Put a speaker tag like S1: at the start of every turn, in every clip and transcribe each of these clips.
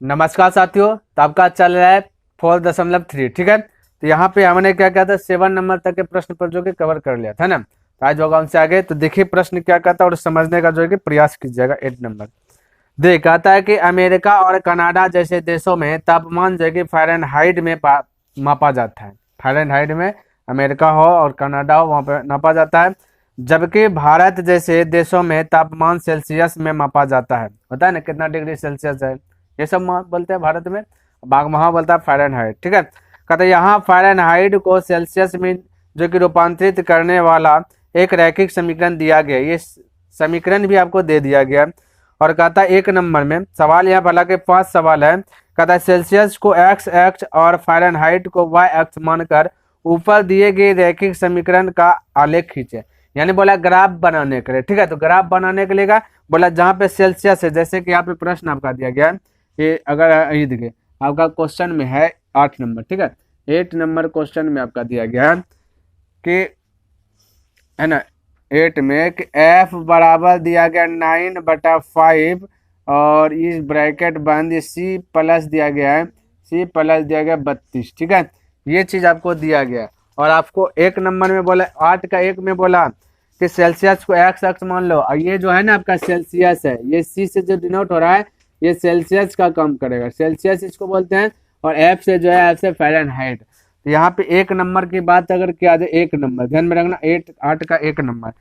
S1: नमस्कार साथियों, तो आपका चल रहा है 4.3। ठीक है, तो यहाँ पे हमने क्या किया था, 7 नंबर तक के प्रश्न पर जो कि कवर कर लिया था ना। तो आज होगा हमसे आगे, तो देखिए प्रश्न क्या कहता है और समझने का जो है कि प्रयास कीजिएगा। 8 नंबर देख कहता है कि अमेरिका और कनाडा जैसे देशों में तापमान जो है कि फ़ारेनहाइट में मापा जाता है। फ़ारेनहाइट में अमेरिका हो और कनाडा हो, वहाँ पे नापा जाता है। जबकि भारत जैसे देशों में तापमान सेल्सियस में मापा जाता है। पता है ना कितना डिग्री सेल्सियस है, ये सब बोलते हैं भारत में, वहाँ बोलता है फ़ारेनहाइट। ठीक है, कहते हैं यहाँ फ़ारेनहाइट को सेल्सियस में जो कि रूपांतरित करने वाला एक रैखिक समीकरण दिया गया। ये समीकरण भी आपको दे दिया गया। और कहता है 1 नंबर में सवाल, यहाँ हालांकि 5 सवाल है। कहता है सेल्सियस को एक्स एक्स और फ़ारेनहाइट को वाई एक्स मानकर ऊपर दिए गए रैखिक समीकरण का आलेख खींचे। यानी बोला ग्राफ बनाने के लिए। ठीक है, तो ग्राफ बनाने के लिए का बोला जहाँ पे सेल्सियस है, जैसे कि यहाँ पे प्रश्न आपका दिया गया है कि अगर ये देखिए आपका क्वेश्चन में है 8 नंबर। ठीक है, 8 नंबर क्वेश्चन में आपका दिया गया है कि है ना 8 में कि एफ बराबर दिया गया 9/5 और इस ब्रैकेट बंद सी प्लस दिया गया है, सी प्लस दिया गया 32। ठीक है, ये चीज आपको दिया गया। और आपको 1 नंबर में बोला, 8 का 1 में बोला कि सेल्सियस को एक्स एक्स मान लो, और ये जो है ना आपका सेल्सियस है, ये सी से जो डिनोट हो रहा है ये सेल्सियस का काम करेगा, सेल्सियस इसको बोलते हैं। और एफ से जो है एफ से फ़ारेनहाइट। तो यहाँ पे 1 नंबर की बात अगर किया जाए, 1 नंबर ध्यान में रखना, 8 का 1 नंबर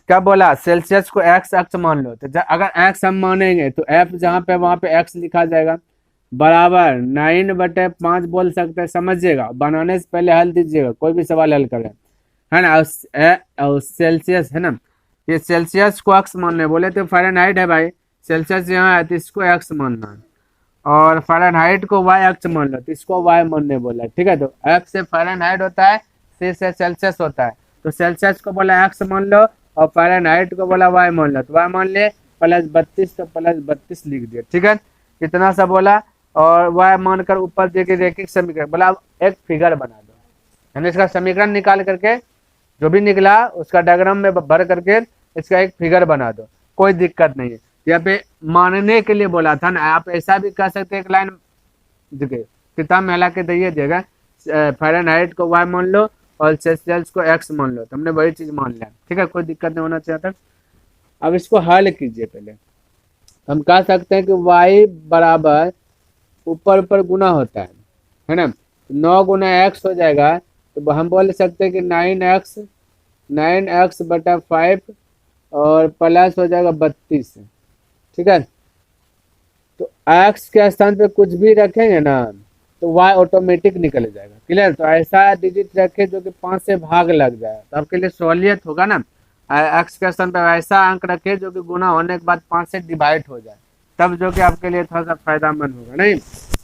S1: क्या बोला, सेल्सियस को एक्स एक्स मान लो। तो अगर एक्स हम मानेंगे तो एफ जहाँ पे वहाँ पे एक्स लिखा जाएगा, बराबर 9/5 बोल सकते हैं। समझिएगा, बनाने से पहले हल दीजिएगा, कोई भी सवाल हल करें, है ना। और सेल्सियस है ना, ये सेल्सियस को एक्स मानने बोले तो फ़ारेनहाइट है भाई, सेल्सियस यहाँ है तो इसको एक्स मानना है। और फ़ारेनहाइट को वाई एक्स मान लो तो इसको वाई मानने बोला। ठीक है, तो एफ से फ़ारेनहाइट होता है, सी से सेल्सियस होता है। तो सेल्सियस को बोला एक्स मान लो और फ़ारेनहाइट को बोला वाई मान लो, तो वाई मान ले +32, तो +32 लिख दिया। ठीक है, इतना सा बोला। और वाई मानकर ऊपर देखिए रैखिक समीकरण बोला, अब एक फिगर बना दो, यानी इसका समीकरण निकाल करके जो भी निकला उसका डायग्राम में भर करके इसका एक फिगर बना दो, कोई दिक्कत नहीं है। यहाँ पे मानने के लिए बोला था ना, आप ऐसा भी कह सकते हैं, एक लाइन देखिए किताब में हालांकि तो ये देगा फ़ारेनहाइट को वाई मान लो और सेल्सियस को एक्स मान लो, तो हमने वही चीज मान लिया। ठीक है, कोई दिक्कत नहीं होना चाहिए था। अब इसको हल कीजिए। पहले हम कह सकते हैं कि वाई बराबर ऊपर ऊपर गुना होता है ना, 9 गुना एक्स हो जाएगा, तो हम बोल सकते हैं कि 9x/5 और प्लस हो जाएगा 32। ठीक है, तो x के स्थान पे कुछ भी रखेंगे ना तो y ऑटोमेटिक निकल जाएगा। क्लियर, तो ऐसा डिजिट रखे जो कि 5 से भाग लग जाए, तो आपके लिए सहूलियत होगा ना। x के स्थान पे ऐसा अंक रखे जो कि गुना होने के बाद 5 से डिवाइड हो जाए, तब जो कि आपके लिए थोड़ा सा फायदामंद होगा। नहीं,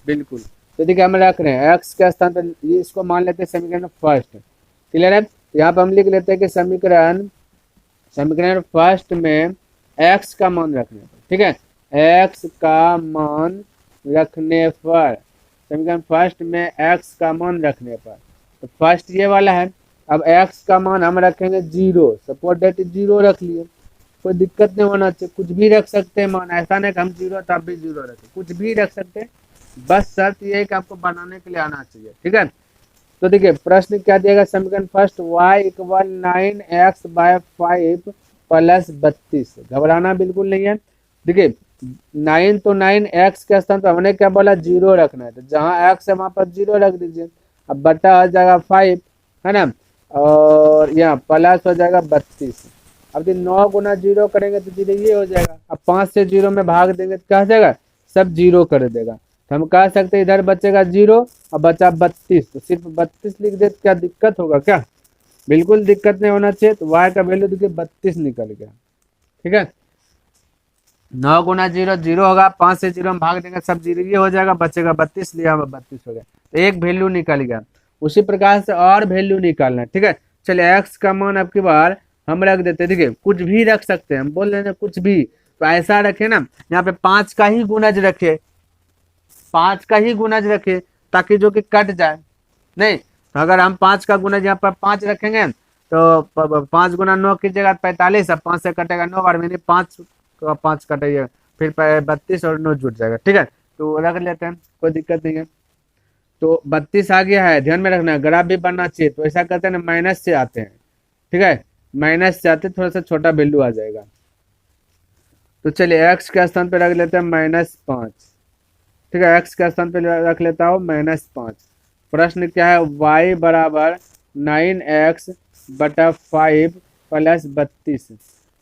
S1: बिल्कुल। तो देखिए हम रख रहे हैं x के स्थान पर, इसको मान लेते हैं समीकरण फर्स्ट। क्लियर है, यहाँ पे हम लिख लेते हैं कि समीकरण फर्स्ट में x का मान रखने पर। ठीक है, x का मान रखने पर, समीकरण फर्स्ट में x का मान रखने पर, तो फर्स्ट ये वाला है। अब x का मान हम रखेंगे 0, सपोज दैट 0 रख लिए, कोई दिक्कत नहीं होना चाहिए, कुछ भी रख सकते हैं मान, ऐसा नहीं कि हम 0 तब भी 0 रखें, कुछ भी रख सकते हैं, बस शर्त ये है कि आपको बनाने के लिए आना चाहिए। ठीक है, तो देखिए प्रश्न क्या दिएगा, समीकरण फर्स्ट y = 9x/5 + 32। घबराना बिल्कुल नहीं है। देखिए 9 तो 9x के स्थान पर हमने क्या बोला, 0 रखना है, तो जहाँ x है वहां पर 0 रख दीजिए। अब बटा हो जाएगा 5, है ना, और यहाँ प्लस हो जाएगा 32। अब 9 गुना 0 करेंगे तो 0 ये हो जाएगा। अब 5 से 0 में भाग देंगे तो क्या हो जाएगा, सब 0 कर देगा। तो हम कह सकते हैं इधर बचेगा 0 और बचा 32, तो सिर्फ 32 लिख दे, क्या दिक्कत होगा क्या, बिल्कुल दिक्कत नहीं होना चाहिए। तो y का वैल्यू देखिए 32 निकल गया। ठीक है, 9 गुना 0 0 होगा, 5 से 0 में भाग देंगे सब 0 ये हो जाएगा, बचेगा 32, लिया 32 हो गया, तो एक वैल्यू निकल गया। उसी प्रकार से और वैल्यू निकालना है। ठीक है, चलिए x का मान आपकी बार हम रख देते हैं। देखिए कुछ भी रख सकते हैं, हम बोल रहे हैं कुछ भी, तो ऐसा रखे ना, यहाँ पे 5 का ही गुणज रखे, 5 का ही गुणज रखे ताकि जो कि कट जाए नहीं। तो अगर हम 5 का गुणज यहाँ पर 5 रखेंगे तो 5 गुना 9 की जगह 45, अब 5 से कटेगा 9 बार, मैंने 5 कटेगा, फिर 32 और 9 जुट जाएगा। ठीक है, तो रख लेते हैं, कोई दिक्कत नहीं है। तो 32 आ गया है, ध्यान में रखना है, ग्राफ भी बनना चाहिए। तो ऐसा करते हैं ना, माइनस से आते हैं, ठीक है, माइनस से आते हैं, थोड़ा सा छोटा वैल्यू आ जाएगा। तो चलिए एक्स के स्थान पे रख लेते हैं -5, ठीक है, एक्स के स्थान पे रख लेता हूँ -5। प्रश्न क्या है, y बराबर 9x बटा 5 प्लस 32।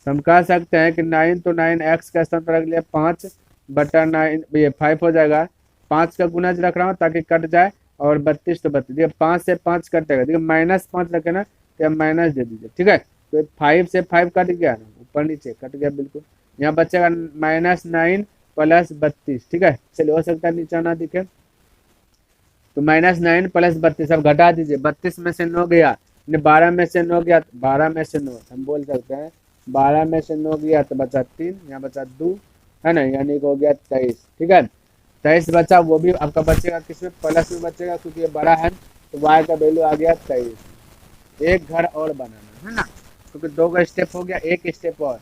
S1: तो हम कह सकते हैं कि 9 तो 9 एक्स का स्थान पर रख लिया, 5 बटा 9 ये 5 हो जाएगा। 5 का गुना रख रहा हूँ ताकि कट जाए, और 32 तो 32, देखिए 5 से 5 कटेगा, देखिए -5 रखे ना, तो माइनस दे दीजिए, ठीक है। तो 5 से 5 कट गया ना, ऊपर नीचे कट गया बिल्कुल। यहाँ बचेगा -9 प्लस 32, ठीक है। चलिए, हो सकता है नीचे ना दिखे, तो -9 प्लस 32 अब घटा दीजिए। 32 में से 9 गया, 12 में से 9 गया, 12 में से 9 हम बोल सकते हैं 12 में से 9 गया तो बचा 3, यहाँ बचा 2, है ना, यानी कि हो गया 23, ठीक है। 23 बचा, वो भी आपका बचेगा किसमें, प्लस में बचेगा, क्योंकि ये बड़ा है। तो y का वैल्यू आ गया 23। एक घर और बनाना है ना, क्योंकि 2 का स्टेप हो गया, एक स्टेप और।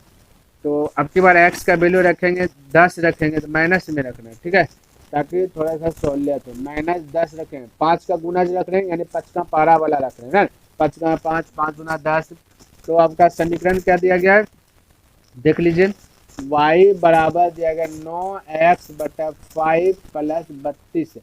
S1: तो अब की बार x का वैल्यू रखेंगे 10 रखेंगे, तो माइनस में रखना है, ठीक है, ताकि थोड़ा सा सहूलियत हो। -10 रखेंगे, 5 का गुना रख रहे हैं, यानी 5 का पारा वाला रख रहे हैं ना, 5 का 5, 5 गुना 10। तो आपका समीकरण क्या दिया गया है, देख लीजिए, y बराबर दिया गया 9x बटा 5 प्लस 32।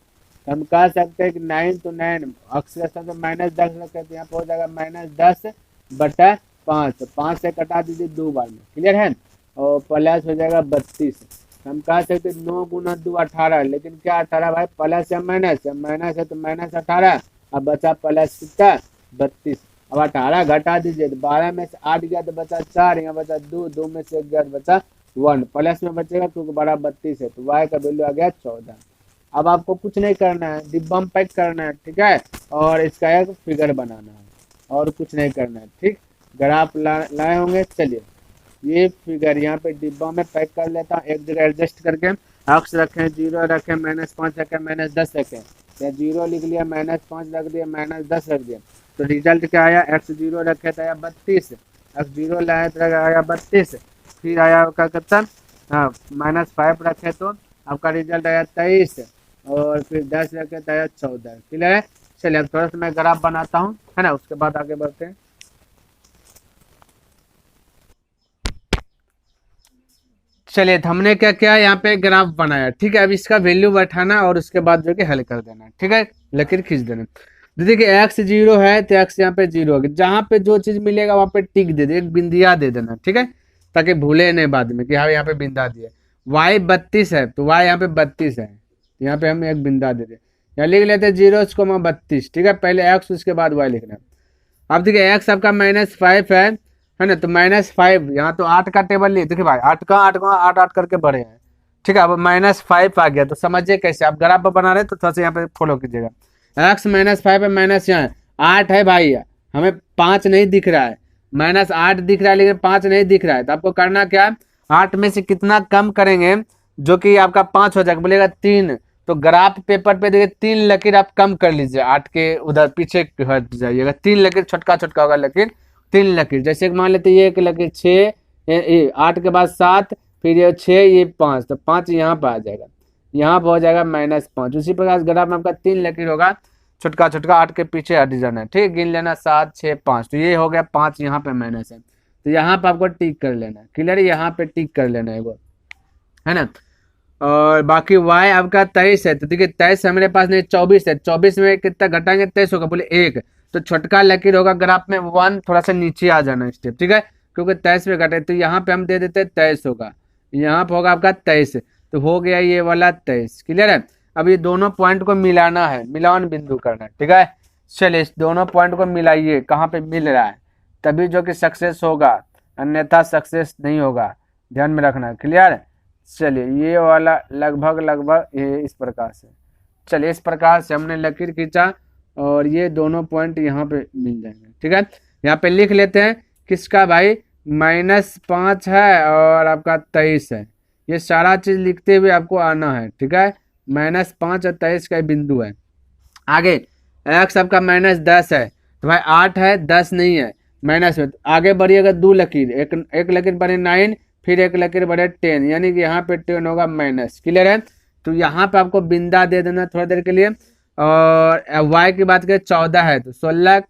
S1: हम कह सकते हैं कि 9 तो 9 अक्स के साथ -10 रखे, तो यहाँ पे हो जाएगा -10 बटा 5, तो 5 से कटा दीजिए 2 बार में, क्लियर है, और प्लस हो जाएगा 32। हम कह सकते 9 गुना 2 18, लेकिन क्या 18 भाई, प्लस या माइनस है, माइनस है तो -18, अब बचा प्लस कितना 32। अब 18 घटा दीजिए, तो 12 में से 8 गया तो बचा 4, यहाँ बचा 2, 2 में से 1 गया तो बचा 1, प्लस में बचेगा क्योंकि बड़ा 32 है, तो y का वैल्यू आ गया 14। अब आपको कुछ नहीं करना है, डिब्बा में पैक करना है, ठीक है, और इसका एक फिगर बनाना है, और कुछ नहीं करना है, ठीक। ग्राफ लाए होंगे, चलिए ये फिगर यहाँ पे डिब्बा में पैक कर लेता हूँ, एक जगह एडजस्ट करके। अक्स रखें, 0 रखें, -5 रखें, -10 रखें, या 0 लिख लिया, -5 रख दिया, -10 रख दिया। तो रिजल्ट क्या आया, x 0 रखे तो आया 32, x 0 लाया तो आया 32, फिर आया क्या कहता है, हाँ -5 रखे तो आपका रिजल्ट आया 23, और फिर 10 रखे तो आया 14, क्लियर है। चलिए अब थोड़ा सा मैं ग्राफ बनाता हूँ, है ना, उसके बाद आगे बढ़ते हैं। चलिए, हमने क्या किया, यहाँ पे ग्राफ बनाया, ठीक है। अब इसका वैल्यू बैठाना और उसके बाद जो कि हल कर देना, ठीक है, लकीर खींच देना। तो देखिए x 0 है तो x यहाँ पे 0 होगा, जहाँ पे जो चीज मिलेगा वहाँ पे टिक दे दे, एक बिंदिया दे देना, ठीक है, ताकि भूले नहीं बाद में कि हाँ यहाँ पे बिंदा दिया। y 32 है तो y यहाँ पे 32 है, यहाँ पे हम एक बिंदा दे दे, यहाँ लिख लेते हैं 0,32, ठीक है, पहले x उसके बाद y लिखना। अब देखिए x आपका -5 है ना, तो -5, यहाँ तो 8 का टेबल नहीं, देखिए भाई 8 का 8 का 8 8 करके बढ़े हैं, ठीक है। अब -5 आ गया, तो समझिए कैसे आप ग्राफ बना रहे हैं, तो थोड़ा सा यहाँ पे फॉलो कीजिएगा। x -5 है, माइनस यहाँ 8 है भाई, हमें 5 नहीं दिख रहा है, -8 दिख रहा है लेकिन 5 नहीं दिख रहा है, तो आपको करना क्या है, 8 में से कितना कम करेंगे जो कि आपका 5 हो जाएगा, बोलेगा 3, तो ग्राफ पेपर पे देखिए 3 लकीर आप कम कर लीजिए, 8 के उधर पीछे हट जाइएगा, 3 लकीर छोटका छोटका होगा लकीर, 3 लकीर, जैसे मान लेते ये एक लकीर 6, 8 के बाद 7, फिर ये 6, ये 5, तो 5 यहाँ पर आ जाएगा, यहाँ पर हो जाएगा -5। उसी प्रकार ग्राफ में आपका 3 लकीर होगा छोटका छोटका, 8 के पीछे हट जाना है, ठीक, गिन लेना 7, 6, 5, तो ये हो गया 5, यहाँ पे माइनस है, तो यहाँ पे आपको टिक कर लेना है, क्लियर है, यहाँ पे टिक कर लेना है वो, है ना। और बाकी y आपका 23 है, तो देखिए 23 हमारे पास नहीं, 24 है, 24 में कितना घटाएंगे, 23 होगा, बोले 1, तो छोटका लकीर होगा ग्राफ में 1, थोड़ा सा नीचे आ जाना स्टेप, ठीक है, क्योंकि 23 में घटे, तो यहाँ पे हम दे देते हैं 23 होगा, यहाँ पे होगा आपका 23, तो हो गया ये वाला 23, क्लियर है। अब ये दोनों पॉइंट को मिलाना है, मिलान बिंदु करना है, ठीक है। चलिए इस दोनों पॉइंट को मिलाइए, कहाँ पे मिल रहा है, तभी जो कि सक्सेस होगा, अन्यथा सक्सेस नहीं होगा, ध्यान में रखना है, क्लियर। चलिए ये वाला लगभग ये इस प्रकार से, चलिए इस प्रकार से हमने लकीर खींचा, और ये दोनों पॉइंट यहाँ पे मिल जाएंगे, ठीक है। यहाँ पे लिख लेते हैं किसका भाई, -5 है और आपका 23 है, ये सारा चीज लिखते हुए आपको आना है, ठीक है, -5 और 23 का बिंदु है। आगे x आपका -10 है, तो भाई 8 है 10 नहीं है, माइनस में, आगे बढ़िएगा 2 लकीर, एक लकीर बढ़े 9, फिर एक लकीर बढ़े 10, यानी कि यहाँ पे 10 होगा माइनस, क्लियर है। तो यहाँ पे आपको बिंदा दे देना थोड़ी देर के लिए। और y की बात करें 14 है तो 16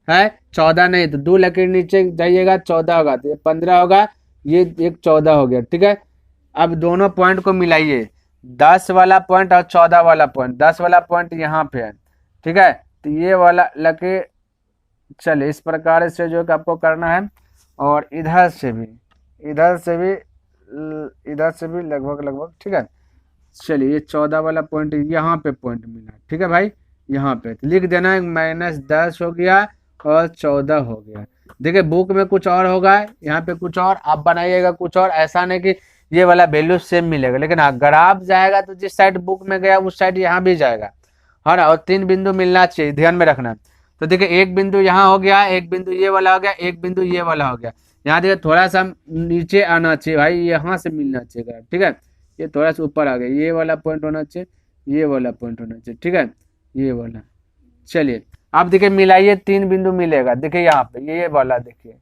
S1: है, 14 नहीं तो 2 लकीर नीचे जाइएगा 14 होगा, तो ये 15 होगा, ये एक 14 हो गया। ठीक है, अब दोनों पॉइंट को मिलाइए, 10 वाला पॉइंट और 14 वाला पॉइंट। 10 वाला पॉइंट यहाँ पे है, ठीक है, तो ये वाला लकीर, चलिए इस प्रकार से जो कि आपको करना है। और इधर से भी लगभग, ठीक है। चलिए ये 14 वाला पॉइंट यहाँ पे पॉइंट मिला, ठीक है भाई, यहाँ पे तो लिख देना है -10 हो गया और 14 हो गया। देखिए बुक में कुछ और होगा, यहाँ पे कुछ और, आप बनाइएगा कुछ और। ऐसा नहीं कि ये वाला वैल्यू सेम मिलेगा, लेकिन हाँ ग्राफ जाएगा तो जिस साइड बुक में गया उस साइड यहाँ भी जाएगा, है ना। और 3 बिंदु मिलना चाहिए, ध्यान में रखना। तो देखिए एक बिंदु यहाँ हो गया, एक बिंदु ये वाला हो गया, एक बिंदु ये वाला हो गया। यहाँ देखिए थोड़ा सा नीचे आना चाहिए भाई, यहाँ से मिलना चाहिए, ठीक है। ये थोड़ा सा ऊपर आ गया, ये वाला पॉइंट होना चाहिए, ये वाला पॉइंट होना चाहिए, ठीक है, ये वाला। चलिए आप देखिए मिलाइए, 3 बिंदु मिलेगा। देखिए यहाँ पे ये वाला देखिए,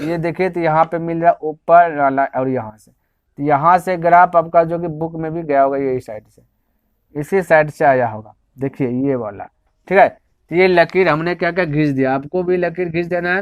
S1: ये देखिए तो यहाँ पे मिल रहा है ऊपर वाला, और यहाँ से, तो यहाँ से ग्राफ आपका जो कि बुक में भी गया होगा, यही साइड से, इसी साइड से आया होगा, देखिए ये वाला, ठीक है। तो ये लकीर हमने क्या क्या खींच दिया, आपको भी लकीर खींच देना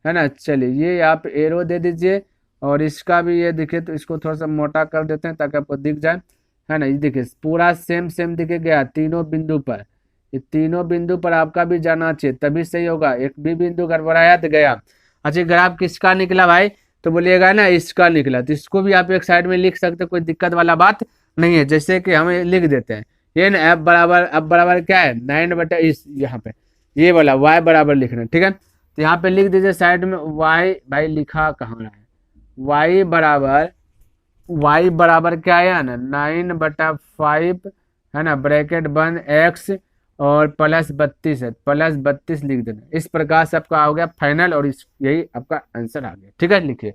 S1: है ना। चलिए ये आप एरो दे दीजिए, और इसका भी ये देखिए, तो इसको थोड़ा सा मोटा कर देते हैं ताकि आपको दिख जाए, है ना। ये देखिए पूरा सेम दिखे गया तीनों बिंदु पर, ये तीनों बिंदु पर आपका भी जाना चाहिए, तभी सही होगा। एक भी बिंदु गड़बड़ाया तो गया। अच्छा ग्राफ किसका निकला भाई, तो बोलिएगा ना इसका निकला, तो इसको भी आप एक साइड में लिख सकते, कोई दिक्कत वाला बात नहीं है। जैसे कि हमें लिख देते हैं ये ना एफ बराबर क्या है 9 इस, यहाँ पे ये वाला y बराबर लिखना है, ठीक है। तो यहाँ पे लिख दीजिए साइड में y, भाई लिखा कहाँ है, y बराबर क्या है ना 9/5, है ना, ब्रैकेट बंद x और +32 है, +32 लिख देना। इस प्रकार से आपका हो गया फाइनल, और इस यही आपका आंसर आ गया, ठीक है। लिखिए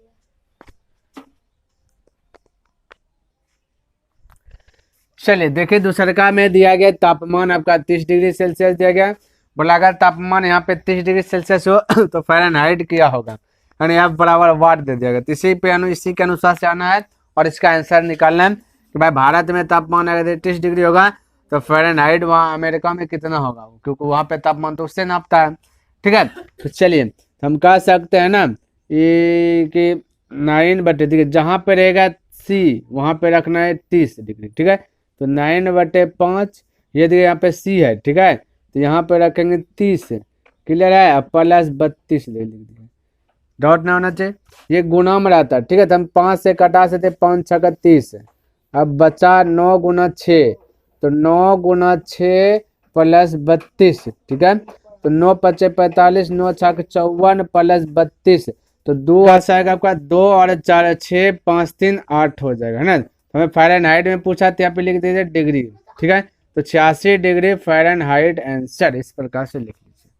S1: चलिए देखिए दूसरका में दिया गया तापमान आपका 30 डिग्री सेल्सियस दिया गया। बोला अगर तापमान यहाँ पे 30 डिग्री सेल्सियस हो तो फ़ारेनहाइट क्या होगा, यानी यहाँ बराबर वाट दे दिया गया। तो इसी के अनुसार से आना है और इसका आंसर निकालना है कि भाई भारत में तापमान अगर 30 डिग्री होगा तो फ़ारेनहाइट वहाँ अमेरिका में कितना होगा, क्योंकि वहाँ पे तापमान तो उससे नापता है, ठीक है। तो चलिए हम कह सकते हैं ना ये कि 9/, जहाँ पे रहेगा सी वहाँ पे रखना है 30 डिग्री, ठीक है। तो 9/5, ये देखिए यहाँ पे सी है, ठीक है, तो यहाँ पे रखेंगे 30, क्लियर है। अब +32 लिख दिया, डॉट ना होना चाहिए, ये गुणा में रहता है, ठीक है। तो हम 5 से कटा सकते, 5 6 30, अब बचा 9 × 6, तो 9 × 6 +32, ठीक है। तो 9 × 5 = 45, 9 × 6 = 54 +32, तो 2 आएगा आपका 2 और 4 6 5 3 8 हो जाएगा, है ना। हमें फ़ारेनहाइट में पूछा तो यहाँ पे लिख दीजिए डिग्री, ठीक है। तो 86 डिग्री फ़ारेनहाइट आंसर, इस प्रकार से लिख लीजिए।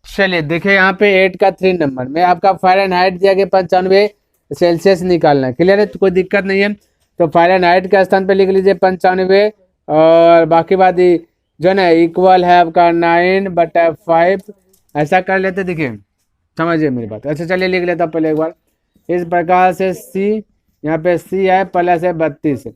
S1: चलिए देखिए यहाँ पे 8 का 3 नंबर में आपका फ़ारेनहाइट दिया गया 95 सेल्सियस निकालना है, क्लियर है, तो कोई दिक्कत नहीं है। तो फ़ारेनहाइट के स्थान पे लिख लीजिए 95, और बाकी बात जो ना इक्वल है आपका 9/5, ऐसा कर लेते, देखिए समझिए मेरी बात। अच्छा चलिए लिख लेता पहले एक बार, इस प्रकार से सी, यहाँ पे सी है प्लस है 32,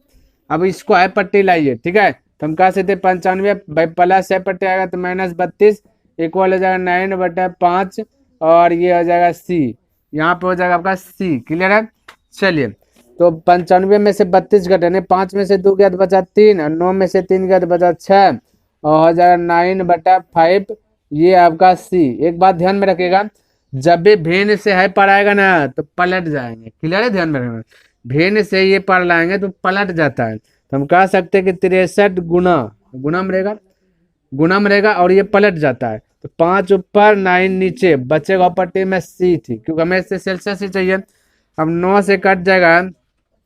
S1: अब इसको है पट्टी लाइए, ठीक है। तो हम कह सकते 95 भाई प्लस है पट्टी आएगा तो -32 इक्वल हो जाएगा 9/5, और ये हो जाएगा सी, यहाँ पे हो जाएगा आपका सी, क्लियर है। चलिए तो 95 में से 32 घटे, 5 में से 2 गया तो बचा 3, और 9 में से 3 गया तो बचा 6, और हो जाएगा 9/5, ये आपका सी। एक बात ध्यान में रखिएगा, जब भी भिन्न से है पर आएगा ना तो पलट जाएंगे, क्लियर है, ध्यान में रखना। भिन्न से ये पर लाएंगे तो पलट जाता है, तो हम कह सकते हैं कि 63 गुना में रहेगा और ये पलट जाता है। तो 5 ऊपर 9 नीचे, बचेगा पट्टी में सी थी, क्योंकि हमें इससे सेल्सियस ही चाहिए। अब 9 से कट जाएगा,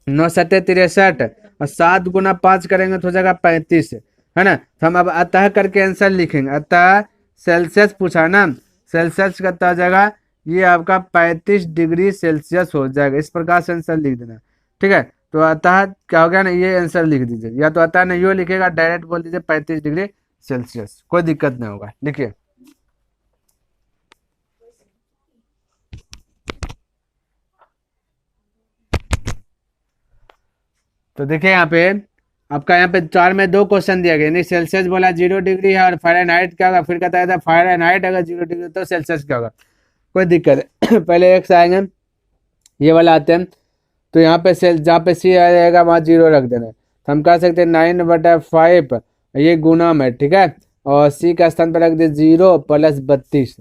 S1: 9 7 63, और 7 × 5 करेंगे तो हो जाएगा 35, है ना। तो हम अब अतः करके आंसर लिखेंगे, अतः सेल्सियस पूछा ना, सेल्सियस का हो जाएगा ये आपका 35 डिग्री सेल्सियस हो जाएगा, इस प्रकार से आंसर लिख देना, ठीक है। तो अतः क्या हो गया ना, ये आंसर लिख दीजिए, या तो अतः नहीं यो लिखेगा, डायरेक्ट बोल दीजिए 35 डिग्री सेल्सियस, कोई दिक्कत नहीं होगा। लिखिए तो देखिए यहाँ पे आपका यहाँ पे 4 में 2 क्वेश्चन दिया गया, यानी सेल्सियस बोला 0 डिग्री है और फ़ारेनहाइट क्या होगा, फिर कहता है फ़ारेनहाइट अगर 0 डिग्री तो सेल्सियस क्या होगा, कोई दिक्कत है। पहले एक्स आएंगे, ये वाला आते हैं, तो यहाँ पे सेल जहाँ पे सी आ जाएगा वहाँ 0 रख देना है। तो हम कह सकते हैं 9/5 ये गुना में, ठीक है, और सी का स्थान पर रख दे 0 + 32।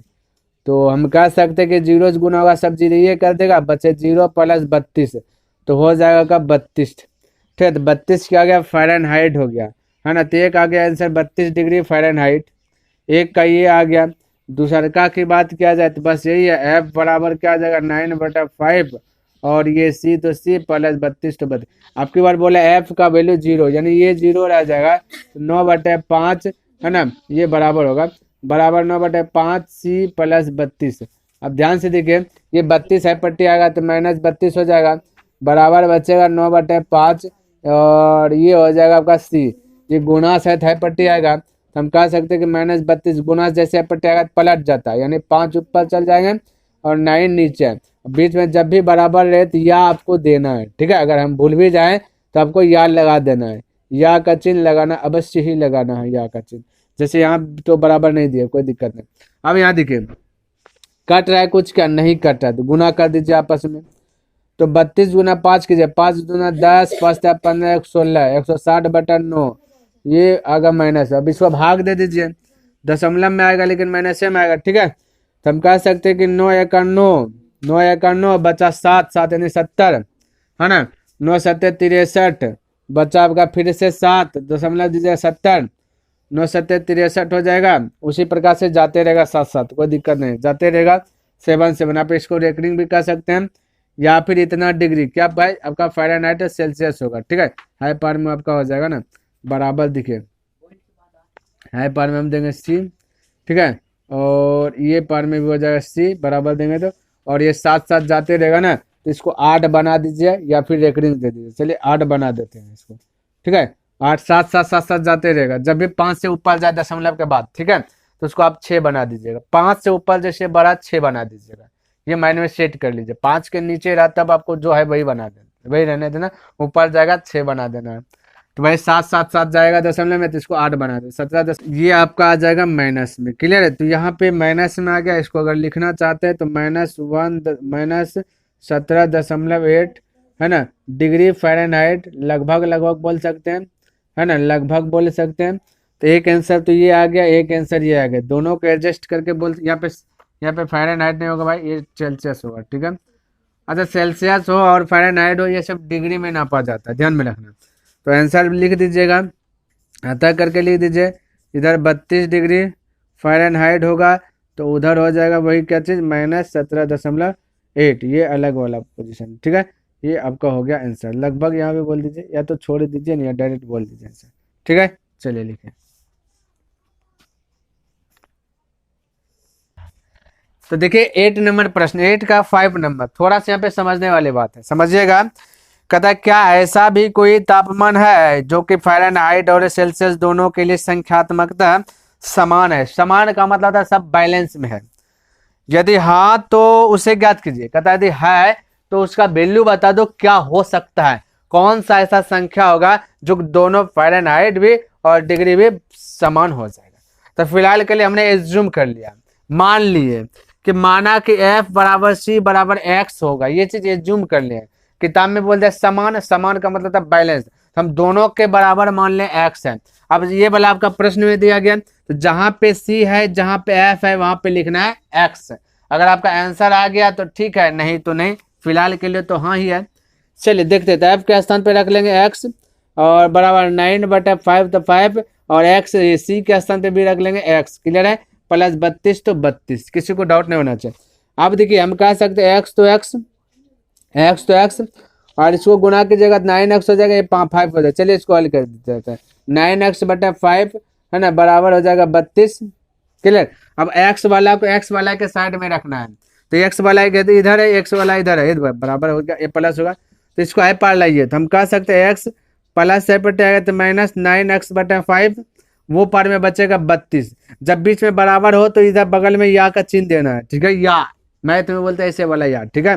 S1: तो हम कह सकते हैं कि 0 से गुना होगा, सब 0 ये कर देगा, बचे 0 + 32, तो हो जाएगा का 32। ठीक है, तो 32 क्या आ गया, फ़ारेनहाइट हो गया, है ना। तो एक आ गया आंसर 32 डिग्री फ़ारेनहाइट, एक का ये आ गया। दूसरा का की बात किया जाए तो बस यही है, एफ बराबर क्या आ जाएगा 9/5 और ये सी, तो सी + 32 तो 32। आपकी बार बोला एफ का वैल्यू 0, यानी ये 0 रह जाएगा, तो 9/5 है ना, ये बराबर होगा, बराबर 9/5 सी + 32। अब ध्यान से देखिए, ये 32 है पट्टी आएगा तो -32 हो जाएगा, बराबर बचेगा 9/5 और ये हो जाएगा आपका सी, ये गुणा सहित है पट्टी आएगा, तो हम कह सकते हैं कि -32 गुना जैसे है पट्टी आएगा पलट जाता है, यानी 5 ऊपर चल जाएंगे और 9 नीचे है। बीच में जब भी बराबर रहे तो या आपको देना है, ठीक है, अगर हम भूल भी जाएं तो आपको या लगा देना है, या का चिन्ह लगाना अवश्य ही लगाना है, या का चिन्ह। जैसे यहाँ तो बराबर नहीं दिया, कोई दिक्कत नहीं। अब यहाँ देखिए कट रहा है कुछ, क्या नहीं कट रहा है, तो गुना कर दीजिए आपस में। तो 32 गुना 5 कीजिए, 5 दूना 10, 5 15, 16, 160/9, ये आगा माइनस। अब इसको भाग दे दीजिए, दशमलव में आएगा लेकिन माइनस में आएगा, ठीक है। तो हम कह सकते हैं कि 9 × 9, 9 × 9 बचा 7, 7 यानी 70, है ना। 9 × 7 = 63, बचा आपका फिर से 7, दशमलव दीजिए 70, 9 × 7 = 63 हो जाएगा। उसी प्रकार से जाते रहेगा साथ साथ, कोई दिक्कत नहीं, जाते रहेगा 7 7। आप इसको रेकरिंग भी कर सकते हैं, या फिर इतना डिग्री क्या भाई आपका फ़ारेनहाइट सेल्सियस होगा, ठीक है। हाई पावर में आपका हो जाएगा ना, बराबर दिखे, हाई पावर में हम देंगे सी, ठीक है, और ये पावर में भी हो जाएगा सी, बराबर देंगे तो, और ये साथ साथ जाते रहेगा ना, तो इसको 8 बना दीजिए या फिर रेकरिंग दे दीजिए। चलिए 8 बना देते हैं इसको, ठीक है। 8 साथ साथ साथ साथ जाते रहेगा, जब भी 5 से ऊपर जाए दशमलव के बाद, ठीक है, तो उसको आप 6 बना दीजिएगा। 5 से ऊपर जैसे बढ़ा 6 बना दीजिएगा, ये माइंड में सेट कर लीजिए। 5 के नीचे रहा तब आपको जो है वही बना देना, वही रहने देना, ऊपर जाएगा 6 बना देना है। तो भाई 7 7 7 जाएगा दशमलव में, तो इसको 8 बना दे, 17 10, ये आपका आ जाएगा माइनस में, क्लियर है। तो यहाँ पे माइनस में आ गया, इसको अगर लिखना चाहते हैं तो -17.8 है ना डिग्री फ़ारेनहाइट, लगभग लगभग बोल सकते हैं, है ना, लगभग बोल सकते हैं। तो एक आंसर तो ये आ गया, एक आंसर ये आ गया, दोनों को एडजस्ट करके बोल, यहाँ पे फ़ारेनहाइट नहीं होगा भाई, ये सेल्सियस होगा, ठीक है। अच्छा, सेल्सियस हो और फ़ारेनहाइट हो, ये सब डिग्री में नापा जाता है, ध्यान में रखना। तो आंसर लिख दीजिएगा, अतः करके लिख दीजिए, इधर 32 डिग्री फ़ारेनहाइट होगा, तो उधर हो जाएगा वही क्या चीज़ -17.8, ये अलग वाला पोजीशन, ठीक है। ये आपका हो गया आंसर, लगभग यहाँ पे बोल दीजिए, या तो छोड़ दीजिए नहीं, या डायरेक्ट बोल दीजिए आंसर, ठीक है। चलिए लिखें। तो देखिए 8 नंबर प्रश्न, 8 का 5 नंबर, थोड़ा सा यहाँ पे समझने वाली बात है, समझिएगा। कहता है क्या ऐसा भी कोई तापमान है जो कि फ़ारेनहाइट और सेल्सियस दोनों के लिए संख्यात्मकतः समान है। समान का मतलब है सब बैलेंस में है। यदि हाँ तो उसे ज्ञात कीजिए। कहता है यदि है तो उसका वैल्यू बता दो, क्या हो सकता है, कौन सा ऐसा संख्या होगा जो दोनों फ़ारेनहाइट भी और डिग्री भी समान हो जाएगा। तो फिलहाल के लिए हमने एज्यूम कर लिया, मान लिए कि माना कि F = C = X होगा, ये चीज एज्यूम कर लिया। किताब में बोलते हैं समान, समान का मतलब था बैलेंस, हम दोनों के बराबर मान लें x है। अब ये वाला आपका प्रश्न में दिया गया, तो जहां पे C है जहां पे F है वहां पे लिखना है x। अगर आपका आंसर आ गया तो ठीक है, नहीं तो नहीं, फिलहाल के लिए तो हाँ ही है। चलिए देखते हैं, F के स्थान पे रख लेंगे x और बराबर 9/5 तो 5, और x C के स्थान पे भी रख लेंगे x, क्लियर है, + 32 तो 32, किसी को डाउट नहीं होना चाहिए। अब देखिए हम कह सकते हैं x तो x और इसको गुना कीजिएगा 9x हो जाएगा, ये 5 हो जाएगा। चलिए इसको हल कर देते हैं, 9x/5 है ना, बराबर हो जाएगा 32, क्लियर। अब x वाला को x वाला के साइड में रखना है, तो x वाला इधर है, x वाला इधर है, बराबर हो गया, ये प्लस होगा, तो इसको आई पार लाइए, तो हम कह सकते हैं x प्लस है पर आएगा तो -9x/5, वो पार में बचेगा 32। जब बीच में बराबर हो तो इधर बगल में या का चिन्ह देना है, ठीक है, या, मैं तुम्हें बोलते हैं ऐसे वाला या, ठीक है,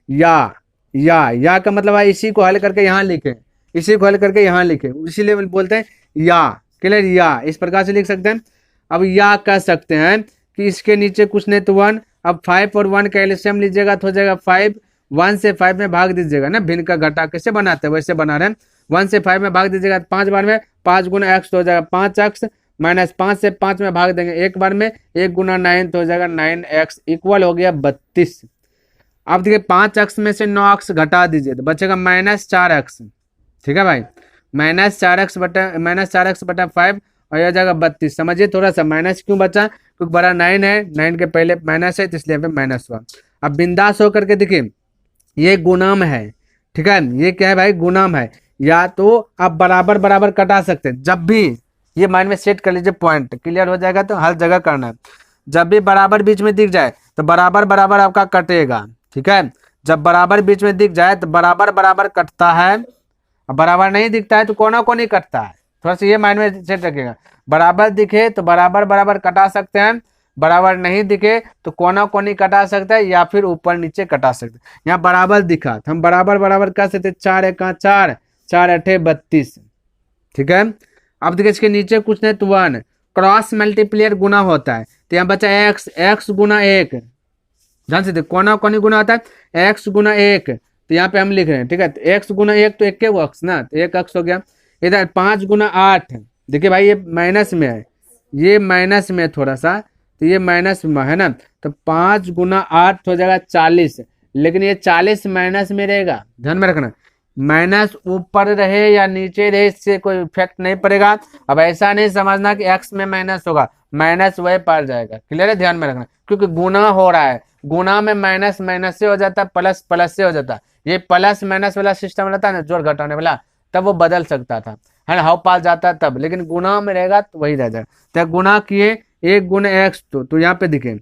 S1: या का मतलब है इसी को हल करके यहाँ लिखें, इसी को हल करके यहाँ लिखे, इसीलिए बोलते हैं या, क्लियर, या इस प्रकार से लिख सकते हैं। अब या कह सकते हैं कि इसके नीचे कुछ नहीं तो 1, अब 5 और 1 का एलसीएम लीजिएगा तो हो जाएगा 5, 1 से 5 में भाग दीजिएगा ना, भिन्न का घटा कैसे बनाते हैं वैसे बना रहे हैं। 1 से 5 में भाग दीजिएगा 5 बार में, 5 गुना x तो हो जाएगा 5x, माइनस 5 से 5 में भाग देंगे एक बार में, 1 गुना 9 तो हो जाएगा 9x, इक्वल हो गया 32। अब देखिए 5x में से 9x घटा दीजिए तो बचेगा -4x, ठीक है भाई, -4x बटा 5 और यह हो जाएगा 32। समझिए थोड़ा सा माइनस क्यों बचा, क्योंकि बड़ा 9 है, 9 के पहले माइनस है तो इसलिए पे माइनस हुआ। अब बिंदास होकर के देखिए ये गुणाम है, ठीक है, ये क्या है भाई, गुणाम है, या तो आप बराबर बराबर कटा सकते हैं, जब भी ये माइंड में सेट कर लीजिए, पॉइंट क्लियर हो जाएगा, तो हर जगह करना है, जब भी बराबर बीच में दिख जाए तो बराबर बराबर आपका कटेगा, ठीक है, जब बराबर बीच में दिख जाए तो बराबर बराबर कटता है, अब बराबर नहीं दिखता है तो कोना कोनी कटता है, थोड़ा सा ये माइंड में सेट रखिएगा, बराबर दिखे तो बराबर बराबर कटा सकते हैं, बराबर नहीं दिखे तो कोना कोनी कटा सकते हैं या फिर ऊपर नीचे कटा सकते हैं। यहाँ बराबर दिखा तो हम बराबर बराबर कर सकते, 4 × 4, 4 × 8 32, ठीक है। अब देखिए इसके नीचे कुछ नहीं तो 1, क्रॉस मल्टीप्लियर गुना होता है, तो यहाँ बचा x गुना 1, ध्यान से देखो कोना कोनी गुना होता है x गुना 1, तो यहाँ पे हम लिख रहे हैं, ठीक है, तो x गुना 1 तो 1 अक्ष ना, तो 1 अक्ष हो गया। इधर 5 गुना 8, देखिए भाई ये माइनस में है, ये माइनस में थोड़ा सा, तो ये माइनस में है ना, तो 5 गुना 8 हो जाएगा 40, लेकिन ये 40 माइनस में रहेगा, ध्यान में रखना, माइनस ऊपर रहे या नीचे रहे इससे कोई इफेक्ट नहीं पड़ेगा। अब ऐसा नहीं समझना कि x में माइनस होगा, माइनस वही पार जाएगा, क्लियर है, ध्यान में रखना, क्योंकि गुना हो रहा है, गुना में माइनस माइनस से हो जाता है, प्लस प्लस से हो जाता है, ये प्लस माइनस वाला सिस्टम रहता है ना, जोड़ घटाने वाला, तब वो बदल सकता था, है ना, हाउ पास जाता है तब, लेकिन गुना में रहेगा तो वही रह जाएगा। तो गुना किए 1 गुना x, तो यहाँ पे दिखे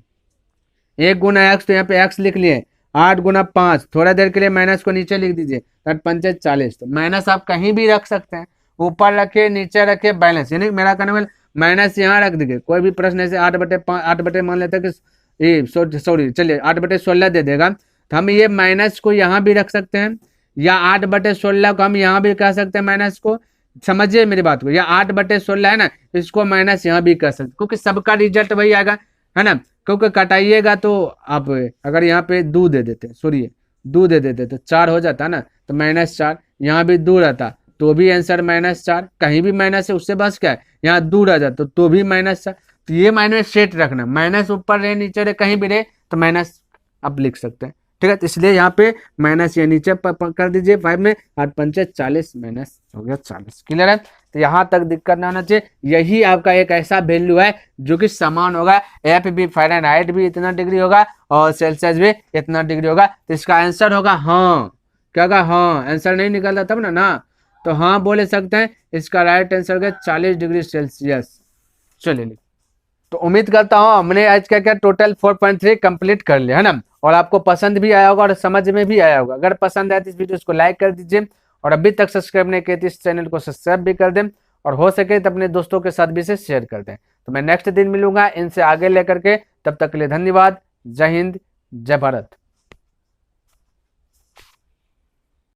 S1: 1 गुना x, तो यहाँ पे x लिख लिए, 8 गुना 5, थोड़ा देर के लिए माइनस को नीचे लिख दीजिए, 8×5 = 40, तो माइनस आप कहीं भी रख सकते हैं, ऊपर रखे नीचे रखे बैलेंस, यानी मेरा कहने वाला माइनस यहाँ रख दीजिए, कोई भी प्रश्न ऐसे 8/5 मान लेते कि सॉरी चलिए 8/16 दे देगा, तो हम ये माइनस को यहाँ भी रख सकते हैं, या 8/16 को हम यहाँ भी कह सकते हैं माइनस को, समझिए मेरी बात को, या 8/16 है ना, इसको माइनस यहाँ भी कर सकते, क्योंकि सबका रिजल्ट वही आएगा, है ना, क्योंकि कटाइएगा तो आप अगर यहाँ पे 2 दे देते, सॉरी 2 दे देते तो 4 हो जाता ना, तो -4, यहाँ भी 2 रहता तो भी आंसर -4, कहीं भी माइनस है उससे बस क्या है, यहाँ 2 रह जाता तो भी -4, तो ये माइंड में सेट रखना, माइनस ऊपर रहे नीचे रहे कहीं भी रहे तो माइनस आप लिख सकते हैं, ठीक है, तो इसलिए यहाँ पे माइनस या नीचे कर दीजिए 5 में, 8×5 = 40, माइनस हो गया 40, क्लियर है। तो यहाँ तक दिक्कत ना होना चाहिए, यही आपका एक ऐसा वैल्यू है जो कि समान होगा, FB फ़ारेनहाइट भी इतना डिग्री होगा और सेल्सियस भी इतना डिग्री होगा, तो इसका आंसर होगा हाँ, क्या होगा, हाँ, आंसर नहीं निकलता तब ना, तो हाँ बोले सकते हैं, इसका राइट आंसर होगा 40 डिग्री सेल्सियस। चलिए, तो उम्मीद करता हूँ हमने आज क्या टोटल 4.3 कंप्लीट कर लिया, है ना, और आपको पसंद भी आया होगा और समझ में भी आया होगा। अगर पसंद आए तो इस वीडियो को लाइक कर दीजिए, और अभी तक सब्सक्राइब नहीं किए तो इस चैनल को सब्सक्राइब भी कर दें, और हो सके तो अपने दोस्तों के साथ भी इसे शेयर कर दें। तो मैं नेक्स्ट दिन मिलूंगा इनसे आगे लेकर के, तब तक के लिए धन्यवाद, जय हिंद, जय भारत।